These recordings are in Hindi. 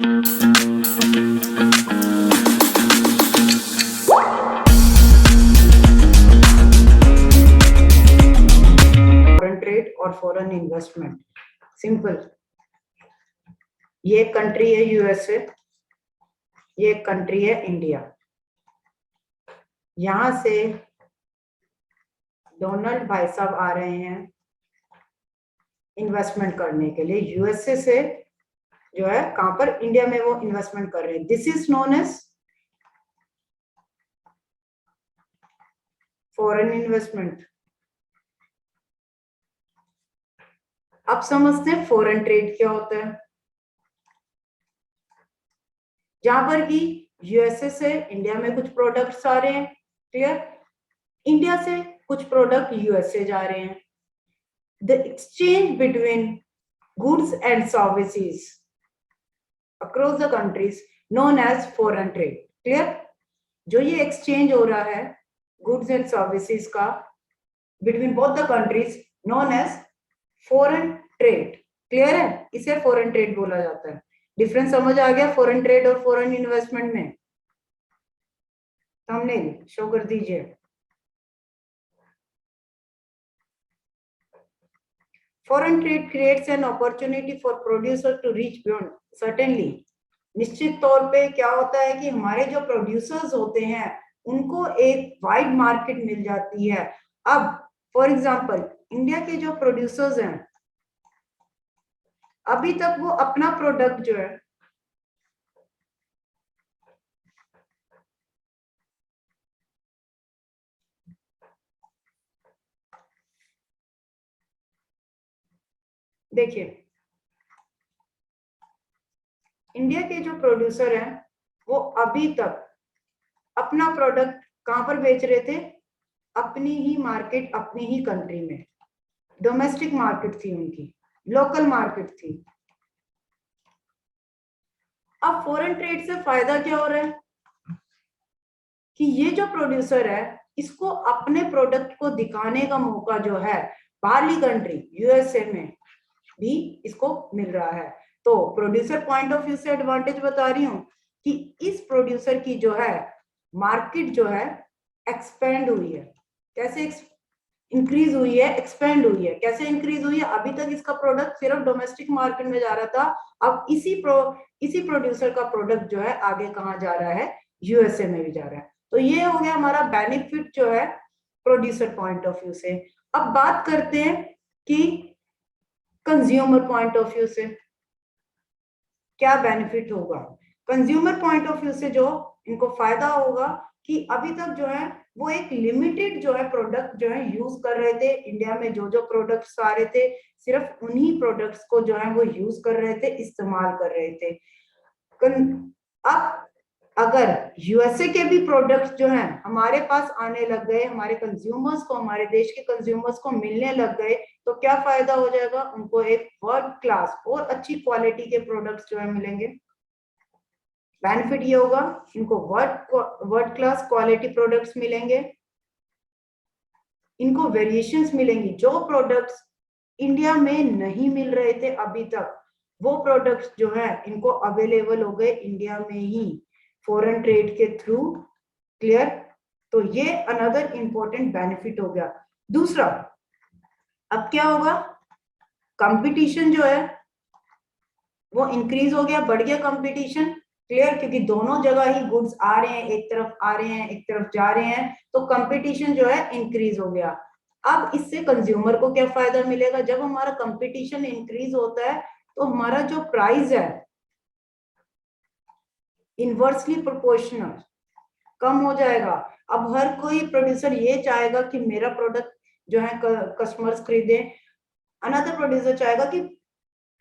फॉरेन ट्रेड और फॉरेन इन्वेस्टमेंट। सिंपल, ये कंट्री है यूएसए, ये कंट्री है इंडिया। यहां से डोनाल्ड भाई साहब आ रहे हैं इन्वेस्टमेंट करने के लिए यूएसए से, जो है कहां पर, इंडिया में वो इन्वेस्टमेंट कर रहे हैं। This is known as foreign investment. अब समझते हैं फॉरेन ट्रेड क्या होता है। जहां पर कि यूएसए से इंडिया में कुछ प्रोडक्ट्स आ रहे हैं, क्लियर, इंडिया से कुछ प्रोडक्ट यूएसए जा रहे हैं। The exchange between goods and services across the countries known as foreign trade. Clear, जो ये एक्सचेंज हो रहा है गुड्स एंड सर्विसेज का between both the countries known as foreign trade. Clear है, इसे फॉरेन ट्रेड बोला जाता है। डिफरेंस समझ आ गया फॉरेन ट्रेड और फॉरेन इन्वेस्टमेंट में? थंबनेल शो कर दीजिए। Foreign trade creates an opportunity for producer to reach beyond. Certainly, निश्चित तौर पे क्या होता है कि हमारे जो प्रोड्यूसर्स होते हैं उनको एक वाइड मार्केट मिल जाती है। अब फॉर एग्जांपल इंडिया के जो प्रोड्यूसर्स हैं, अभी तक वो अपना प्रोडक्ट जो है देखिए, इंडिया के जो प्रोड्यूसर हैं वो अभी तक अपना प्रोडक्ट कहां पर बेच रहे थे? अपनी ही मार्केट, अपनी ही कंट्री में। डोमेस्टिक मार्केट थी उनकी, लोकल मार्केट थी। अब फॉरेन ट्रेड से फायदा क्या हो रहा है कि ये जो प्रोड्यूसर है इसको अपने प्रोडक्ट को दिखाने का मौका जो है बाहरली कंट्री यूएसए में भी इसको मिल रहा है। तो प्रोड्यूसर पॉइंट ऑफ व्यू से एडवांटेज बता रही हूं कि इस प्रोड्यूसर की जो है मार्केट जो है एक्सपेंड हुई है। कैसे इंक्रीज हुई है? एक्सपेंड हुई है। कैसे इंक्रीज हुई है? अभी तक इसका प्रोडक्ट सिर्फ डोमेस्टिक मार्केट में जा रहा था, अब इसी प्रोड्यूसर का प्रोडक्ट जो है आगे कहाँ जा रहा है? यूएसए में भी जा रहा है। तो ये हो गया हमारा बेनिफिट जो है प्रोड्यूसर पॉइंट ऑफ व्यू से। अब बात करते हैं कि कंज्यूमर पॉइंट ऑफ व्यू से क्या बेनिफिट होगा। कंज्यूमर पॉइंट ऑफ व्यू से जो इनको फायदा होगा कि अभी तक जो है वो एक लिमिटेड जो है प्रोडक्ट जो है यूज कर रहे थे। इंडिया में जो जो प्रोडक्ट्स आ रहे थे सिर्फ उन्हीं प्रोडक्ट्स को जो है वो यूज कर रहे थे, इस्तेमाल कर रहे थे। अब अगर यूएसए के भी प्रोडक्ट्स जो हैं हमारे पास आने लग गए, हमारे कंज्यूमर्स को, हमारे देश के कंज्यूमर्स को मिलने लग गए, तो क्या फायदा हो जाएगा? उनको एक वर्ल्ड क्लास और अच्छी क्वालिटी के प्रोडक्ट्स जो है मिलेंगे। बेनिफिट ये होगा इनको वर्ल्ड क्लास क्वालिटी प्रोडक्ट्स मिलेंगे, इनको वेरिएशंस मिलेंगी। जो प्रोडक्ट्स इंडिया में नहीं मिल रहे थे अभी तक, वो प्रोडक्ट्स जो है इनको अवेलेबल हो गए इंडिया में ही फॉरेन ट्रेड के थ्रू। क्लियर, तो ये अनदर इंपॉर्टेंट बेनिफिट हो गया। दूसरा, अब क्या होगा? कंपटीशन जो है वो इंक्रीज हो गया, बढ़ गया कंपटीशन। क्लियर, क्योंकि दोनों जगह ही गुड्स आ रहे हैं, एक तरफ आ रहे हैं, एक तरफ जा रहे हैं, तो कंपटीशन जो है इंक्रीज हो गया। अब इससे कंज्यूमर को क्या फायदा मिलेगा? जब हमारा कंपटीशन इंक्रीज होता है तो हमारा जो प्राइस है इनवर्सली प्रोपोर्शनल कम हो जाएगा। अब हर कोई प्रोड्यूसर ये चाहेगा कि मेरा प्रोडक्ट जो है कस्टमर्स खरीदे, अनदर प्रोड्यूसर चाहेगा कि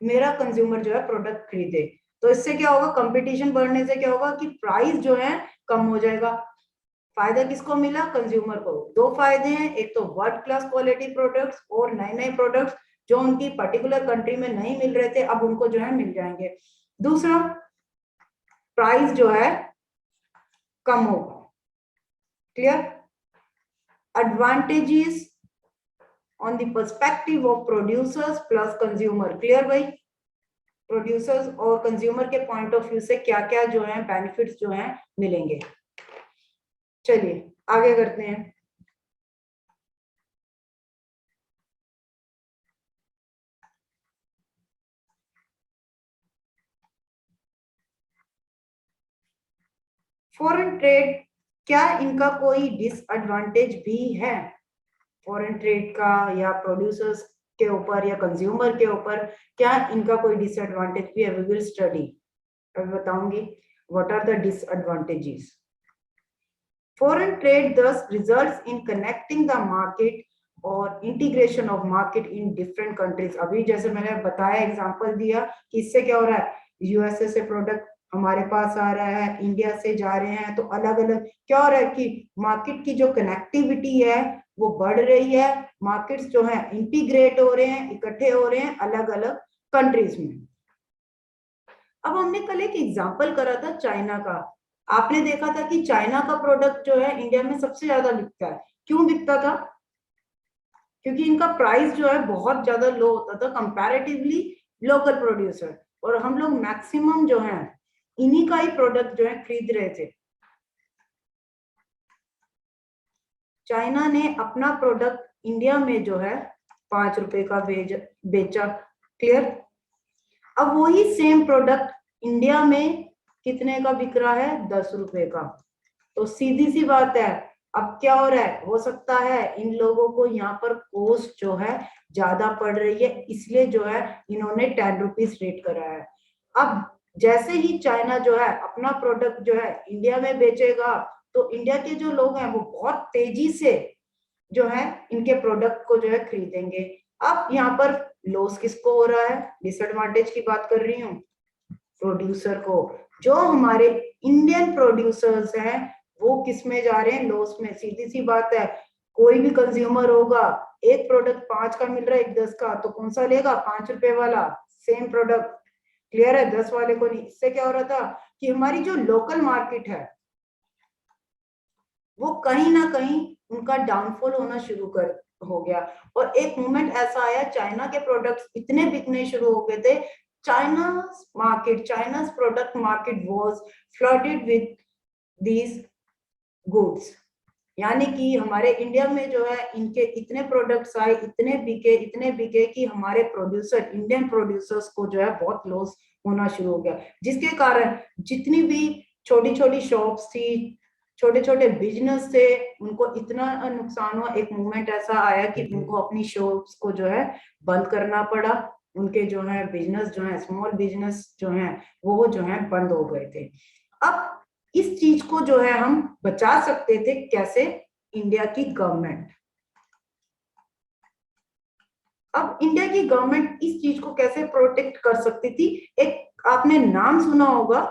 मेरा कंज्यूमर जो है प्रोडक्ट खरीदे। तो इससे क्या होगा? कंपटीशन बढ़ने से क्या होगा कि प्राइस जो है कम हो जाएगा। फायदा किसको मिला? कंज्यूमर को। दो फायदे हैं, एक तो वर्ल्ड क्लास क्वालिटी प्रोडक्ट्स और नए नए प्रोडक्ट्स जो उनकी पर्टिकुलर कंट्री में नहीं मिल रहे थे अब उनको जो है मिल जाएंगे। दूसरा, प्राइस जो है कम होगा। Clear, advantages on the perspective of producers plus consumer. Clear भाई? प्रोड्यूसर्स और कंज्यूमर के पॉइंट ऑफ व्यू से क्या क्या जो है बेनिफिट्स जो है मिलेंगे। चलिए आगे करते हैं। फॉरेन ट्रेड, क्या इनका कोई डिसएडवांटेज भी है फॉरेन ट्रेड का, या प्रोड्यूसर्स के ऊपर या कंज्यूमर के ऊपर, क्या इनका कोई डिसएडवांटेज भी है? वी विल स्टडी, अभी बताऊंगी what are the disadvantages. Foreign trade thus results in connecting the market और integration of market in different countries. अभी जैसे मैंने बताया, एग्जांपल दिया कि इससे क्या हो रहा है, यूएसए से प्रोडक्ट हमारे पास आ रहा है, इंडिया से जा रहे हैं, तो अलग अलग क्या हो रहा है कि मार्केट की जो कनेक्टिविटी है वो बढ़ रही है, मार्केट्स जो है इंटीग्रेट हो रहे हैं, इकट्ठे हो रहे हैं अलग अलग कंट्रीज में। अब हमने कल एक एग्जाम्पल करा था चाइना का, आपने देखा था कि चाइना का प्रोडक्ट जो है इंडिया में सबसे ज्यादा बिकता है। क्यों बिकता था? क्योंकि इनका प्राइस जो है बहुत ज्यादा लो होता था कंपैरेटिवली लोकल प्रोड्यूसर, और हम लोग मैक्सिमम जो है इन्हीं का ही प्रोडक्ट जो है खरीद रहे थे। चाइना ने अपना प्रोडक्ट इंडिया में जो है 5 रुपए का बेचा। क्लियर? अब वही सेम प्रोडक्ट इंडिया में कितने का बिक रहा है? 10 रुपए का। तो सीधी सी बात है, अब क्या हो रहा है, हो सकता है इन लोगों को यहाँ पर कॉस्ट जो है ज्यादा पड़ रही है, इसलिए जो है इन्होंने 10 रुपीज रेट करा है। अब जैसे ही चाइना जो है अपना प्रोडक्ट जो है इंडिया में बेचेगा, तो इंडिया के जो लोग हैं वो बहुत तेजी से जो है इनके प्रोडक्ट को जो है खरीदेंगे। अब यहाँ पर लॉस किसको हो रहा है? डिसएडवांटेज की बात कर रही हूँ, प्रोड्यूसर को। जो हमारे इंडियन प्रोड्यूसर्स हैं वो किस में जा रहे हैं? लॉस में। सीधी सी बात है, कोई भी कंज्यूमर होगा, एक प्रोडक्ट 5 का मिल रहा है, एक 10 का, तो कौन सा लेगा? 5 रुपए वाला सेम प्रोडक्ट। क्लियर है? 10 वाले को नहीं। इससे क्या हो रहा था कि हमारी जो लोकल मार्केट है वो कहीं ना कहीं उनका डाउनफॉल होना शुरू कर हो गया। और एक मोमेंट ऐसा आया, चाइना के प्रोडक्ट्स इतने बिकने शुरू हो गए थे, चाइना's product market was flooded with these goods। यानी कि हमारे इंडिया में जो है इनके इतने प्रोडक्ट्स आए, इतने बिके कि हमारे प्रोड्यूसर, इंडियन प्रोड्यूसर्स को जो है बहुत लॉस होना शुरू हो गया, जिसके कारण जितनी भी छोटी छोटी शॉप्स थी, छोटे छोटे बिजनेस थे, उनको इतना नुकसान हुआ। एक मोमेंट ऐसा आया कि उनको अपनी शॉप्स को जो है बंद करना पड़ा, उनके जो है बिजनेस जो है, स्मॉल बिजनेस जो है वो जो है बंद हो गए थे। अब इस चीज को जो है हम बचा सकते थे कैसे? इंडिया की गवर्नमेंट। अब इंडिया की गवर्नमेंट इस चीज को कैसे प्रोटेक्ट कर सकती थी? एक आपने नाम सुना होगा,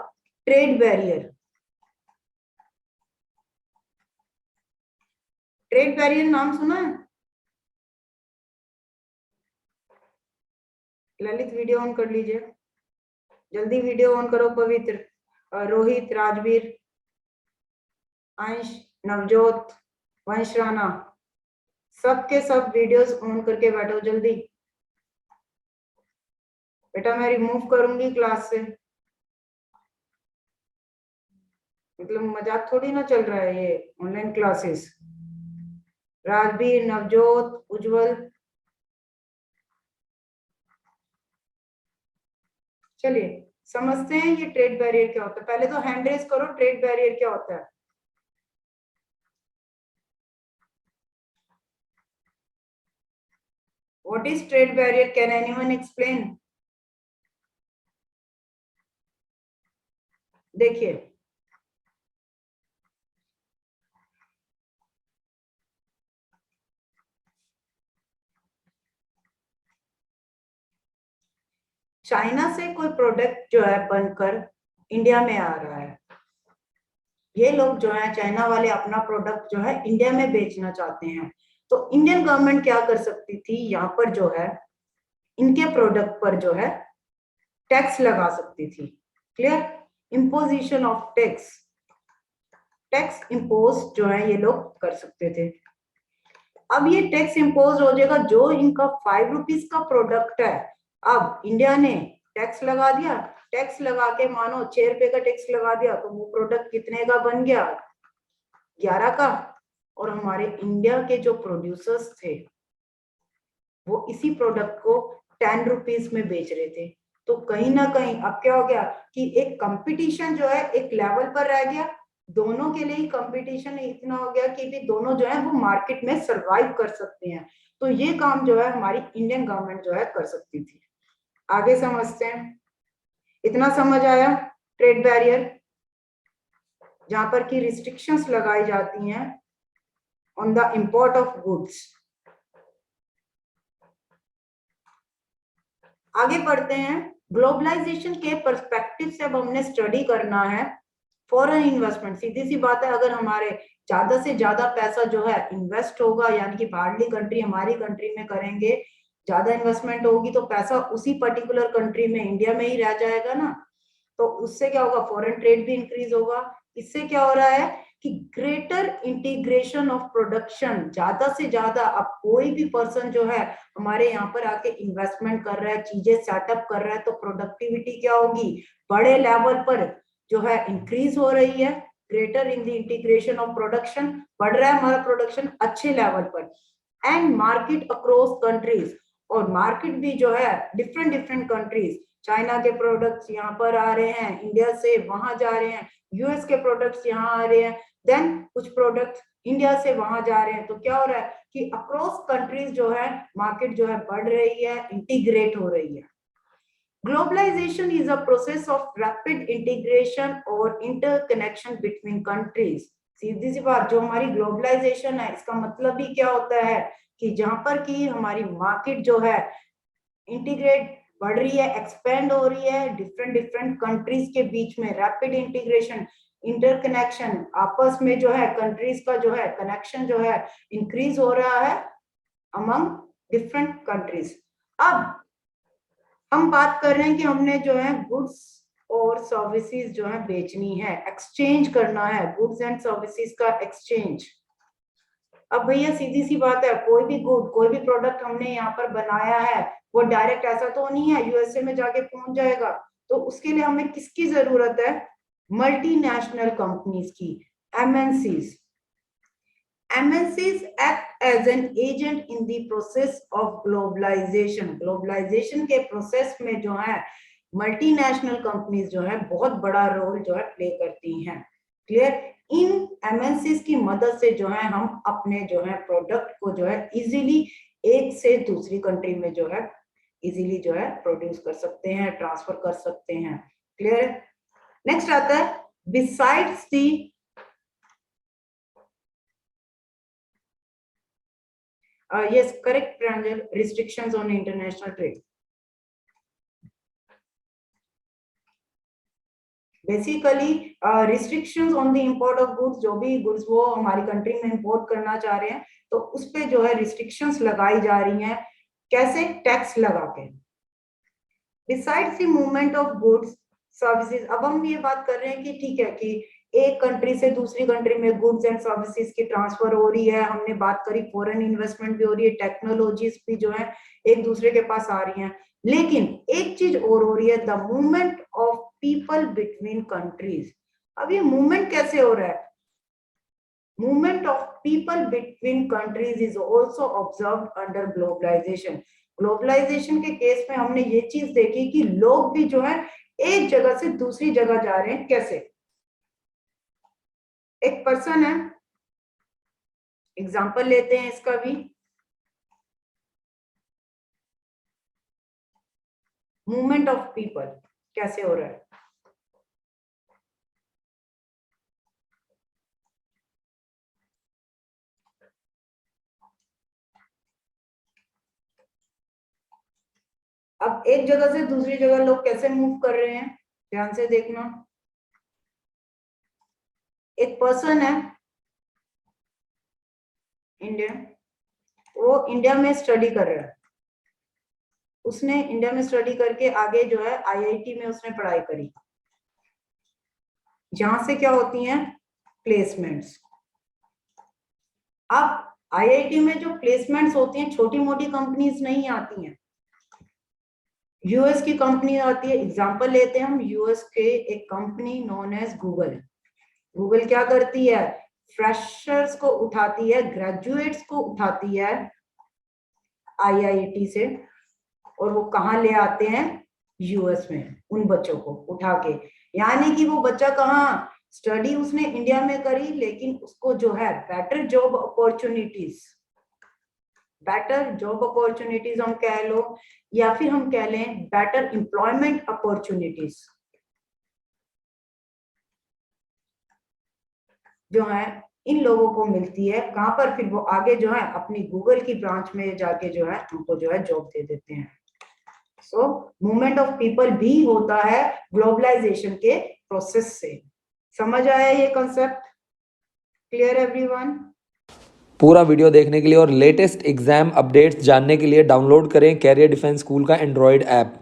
ट्रेड बैरियर। ट्रेड बैरियर नाम सुना है? ललित वीडियो ऑन कर लीजिए, जल्दी वीडियो ऑन करो। पवित्र, रोहित, राजवीर, अंश, नवजोत, वंश राणा, सबके सब वीडियोस ऑन करके बैठो जल्दी। बेटा मैं रिमूव करूंगी क्लास से, मतलब मजाक थोड़ी ना चल रहा है ये ऑनलाइन क्लासेस। राजवीर, नवजोत, उज्जवल, चलिए समझते हैं ये ट्रेड बैरियर क्या होता है। पहले तो हैंड रेज करो, ट्रेड बैरियर क्या होता है? What is trade barrier? Can anyone explain? देखिए, चाइना से कोई प्रोडक्ट जो है बनकर इंडिया में आ रहा है, ये लोग जो है चाइना वाले अपना प्रोडक्ट जो है इंडिया में बेचना चाहते हैं, तो इंडियन गवर्नमेंट क्या कर सकती थी? यहाँ पर जो है इनके प्रोडक्ट पर जो है टैक्स लगा सकती थी। Clear? Imposition of tax, tax impose जो है ये लोग कर सकते थे। अब ये टैक्स इम्पोज हो जाएगा, जो इनका 5 रुपीज का प्रोडक्ट है, अब इंडिया ने टैक्स लगा दिया, टैक्स लगा के मानो 6 रुपए का टैक्स लगा दिया, तो वो प्रोडक्ट कितने का बन गया, 11 का। और हमारे इंडिया के जो प्रोड्यूसर्स थे वो इसी प्रोडक्ट को 10 रुपीज में बेच रहे थे। तो कहीं ना कहीं अब क्या हो गया कि एक कंपटीशन जो है एक लेवल पर रह गया, दोनों के लिए ही कंपटीशन इतना हो गया कि भी दोनों जो है वो मार्केट में सरवाइव कर सकते हैं। तो ये काम जो है हमारी इंडियन गवर्नमेंट जो है कर सकती थी। आगे समझते हैं। इतना समझ आया ट्रेड बैरियर, जहां पर की रिस्ट्रिक्शंस लगाई जाती हैं on the import of goods. आगे बढ़ते हैं। ग्लोबलाइजेशन के पर्सपेक्टिव से अब हमने स्टडी करना है फॉरेन इन्वेस्टमेंट। सीधी सी बात है, अगर हमारे ज्यादा से ज्यादा पैसा जो है इन्वेस्ट होगा, यानी कि बाहरली कंट्री हमारी कंट्री में करेंगे, ज्यादा इन्वेस्टमेंट होगी तो पैसा उसी पर्टिकुलर कंट्री में, इंडिया में ही रह जाएगा ना। तो उससे क्या होगा, फॉरेन ट्रेड भी इंक्रीज होगा। इससे क्या हो रहा है कि ग्रेटर इंटीग्रेशन ऑफ प्रोडक्शन, ज्यादा से ज्यादा अब कोई भी पर्सन जो है हमारे यहाँ पर आके इन्वेस्टमेंट कर रहा है, चीजें सेटअप कर रहा है, तो प्रोडक्टिविटी क्या होगी, बड़े लेवल पर जो है इंक्रीज हो रही है। Greater in the integration of production, बढ़ रहा है हमारा प्रोडक्शन अच्छे लेवल पर। एंड मार्केट अक्रॉस कंट्रीज, और मार्केट भी जो है डिफरेंट डिफरेंट कंट्रीज, चाइना के प्रोडक्ट्स यहाँ पर आ रहे हैं, इंडिया से वहां जा रहे हैं, यूएस के प्रोडक्ट्स यहाँ आ रहे हैं, देन कुछ प्रोडक्ट्स इंडिया से वहां जा रहे हैं। तो क्या हो रहा है कि अक्रॉस कंट्रीज जो है मार्केट जो है बढ़ रही है, इंटीग्रेट हो रही है। Globalisation is a process of rapid integration और इंटरकनेक्शन बिटवीन कंट्रीज। सीधी सी बात, जो हमारी ग्लोबलाइजेशन है इसका मतलब भी क्या होता है कि जहां पर की हमारी मार्केट जो है इंटीग्रेट बढ़ रही है, एक्सपेंड हो रही है डिफरेंट डिफरेंट कंट्रीज के बीच में, रैपिड इंटीग्रेशन, इंटरकनेक्शन, आपस में जो है कंट्रीज का जो है कनेक्शन जो है इंक्रीज हो रहा है अमंग डिफरेंट कंट्रीज। अब हम बात कर रहे हैं कि हमने जो है गुड्स और सर्विसेज जो है बेचनी है, एक्सचेंज करना है, गुड्स एंड सर्विसेज का एक्सचेंज। अब भैया सीधी सी बात है, कोई भी गुड, कोई भी प्रोडक्ट हमने यहाँ पर बनाया है वो डायरेक्ट ऐसा तो नहीं है यूएसए में जाके पहुंच जाएगा। तो उसके लिए हमें किसकी जरूरत है, मल्टीनेशनल कंपनीज की, MNCs. MNCs act as an agent in the process of globalization. Globalisation के प्रोसेस में जो है मल्टीनेशनल कंपनीज जो है बहुत बड़ा रोल जो है प्ले करती हैं। क्लियर? इन MNCs की मदद से जो है हम अपने जो है प्रोडक्ट को जो है इजीली एक से दूसरी कंट्री में जो है इजीली जो है प्रोड्यूस कर सकते हैं, ट्रांसफर कर सकते हैं। क्लियर? नेक्स्ट आता है, besides the yes, correct Pranjal, restrictions on international trade. Basically restrictions on the import of goods, जो भी गुड्स वो हमारी कंट्री में इंपोर्ट करना चाह रहे हैं तो उस पे जो है रिस्ट्रिक्शंस लगाई जा रही हैं। कैसे? टैक्स लगा के। Besides the movement of goods services, अब हम ये बात कर रहे हैं कि ठीक है कि एक कंट्री से दूसरी कंट्री में गुड्स एंड सर्विसेज की ट्रांसफर हो रही है, हमने बात करी फॉरेन इन्वेस्टमेंट भी हो रही है, टेक्नोलॉजीज भी जो है एक दूसरे के पास आ रही हैं, लेकिन एक चीज और हो रही है, the movement of people between countries. अब ये मूवमेंट कैसे हो रहा है? Movement of people between countries is also observed under globalisation. Globalisation के केस में हमने ये चीज देखी कि लोग भी जो है एक जगह से दूसरी जगह जा रहे हैं। कैसे? एक पर्सन है, एग्जांपल लेते हैं इसका भी, मूवमेंट ऑफ पीपल कैसे हो रहा है। अब एक जगह से दूसरी जगह लोग कैसे मूव कर रहे हैं, ध्यान से देखना। एक पर्सन है इंडिया, वो इंडिया में स्टडी कर रहा है, उसने इंडिया में स्टडी करके आगे जो है आईआईटी में उसने पढ़ाई करी, जहां से क्या होती हैं प्लेसमेंट्स। अब आईआईटी में जो प्लेसमेंट्स होती हैं छोटी मोटी कंपनीज नहीं आती हैं, यूएस की कंपनी आती है, एग्जांपल लेते हैं हम यूएस के एक company known as Google. Google क्या करती है, फ्रेशर्स को उठाती है, ग्रेजुएट्स को उठाती है आईआईटी से, और वो कहाँ ले आते हैं, यूएस में, उन बच्चों को उठा के। यानी कि वो बच्चा कहाँ स्टडी उसने इंडिया में करी, लेकिन उसको जो है बेटर जॉब अपॉर्चुनिटीज हम कह लो, या फिर हम कह लें बेटर एम्प्लॉयमेंट अपॉर्चुनिटीज जो है इन लोगों को मिलती है। कहां पर, फिर वो आगे जो है अपनी गूगल की ब्रांच में जाके जो है उनको जो है जॉब दे देते हैं। सो मूवमेंट ऑफ पीपल भी होता है ग्लोबलाइजेशन के प्रोसेस से। समझ आया ये कंसेप्ट? Clear everyone? पूरा वीडियो देखने के लिए और लेटेस्ट एग्जाम अपडेट्स जानने के लिए डाउनलोड करें कैरियर डिफेंस स्कूल का एंड्रॉयड ऐप।